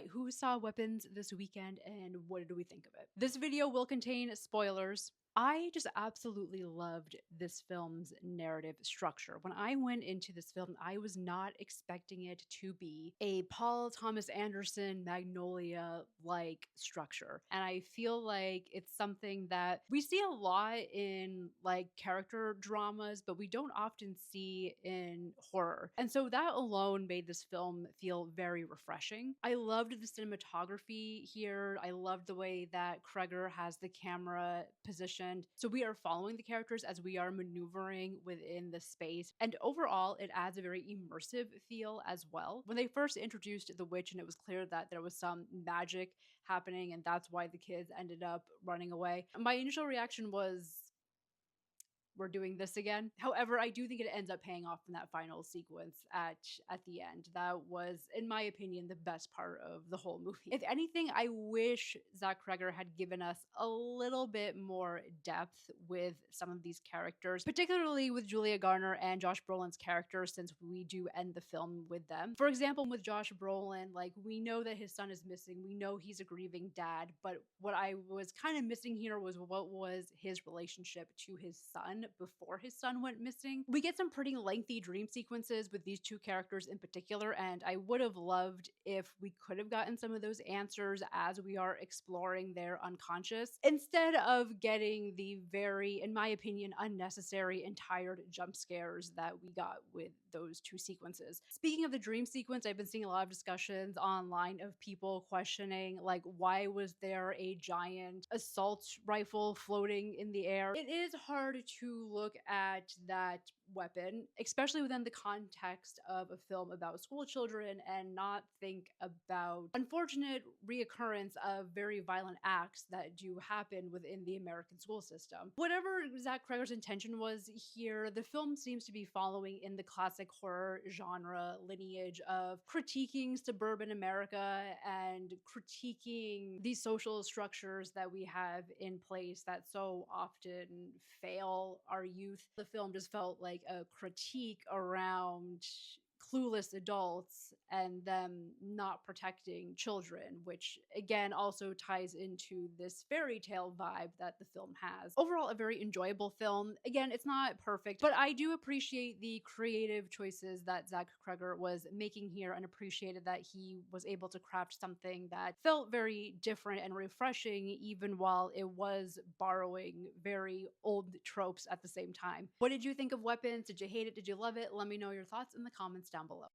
right, who saw Weapons this weekend and what did we think of it? This video will contain spoilers. I just absolutely loved this film's narrative structure. When I went into this film, I was not expecting it to be a Paul Thomas Anderson Magnolia like structure. And I feel like it's something that we see a lot in like character dramas, but we don't often see in horror. And so that alone made this film feel very refreshing. I loved the cinematography here. I loved the way that Kreger has the camera positioned. So we are following the characters as we are maneuvering within the space. And overall, it adds a very immersive feel as well. When they first introduced the witch and it was clear that there was some magic happening and that's why the kids ended up running away, my initial reaction was, we're doing this again. However, I do think it ends up paying off in that final sequence at the end. That was, in my opinion, the best part of the whole movie. If anything, I wish Zach Kreger had given us a little bit more depth with some of these characters, particularly with Julia Garner and Josh Brolin's character, since we do end the film with them. For example, with Josh Brolin, like, we know that his son is missing. We know he's a grieving dad, but what I was kind of missing here was what was his relationship to his son before his son went missing. We get some pretty lengthy dream sequences with these two characters in particular, and I would have loved if we could have gotten some of those answers as we are exploring their unconscious, instead of getting the very, in my opinion, unnecessary and tired jump scares that we got with those two sequences. Speaking of the dream sequence, I've been seeing a lot of discussions online of people questioning, like, why was there a giant assault rifle floating in the air? It is hard to look at that weapon, especially within the context of a film about school children, and not think about unfortunate reoccurrence of very violent acts that do happen within the American school system. Whatever Zach Kreger's intention was here, the film seems to be following in the classic horror genre lineage of critiquing suburban America and critiquing these social structures that we have in place that so often fail our youth. The film just felt like a critique around clueless adults and them not protecting children, which again also ties into this fairy tale vibe that the film has. Overall, a very enjoyable film. Again, it's not perfect, but I do appreciate the creative choices that Zach Kreger was making here and appreciated that he was able to craft something that felt very different and refreshing, even while it was borrowing very old tropes at the same time. What did you think of Weapons? Did you hate it? Did you love it? Let me know your thoughts in the comments down below.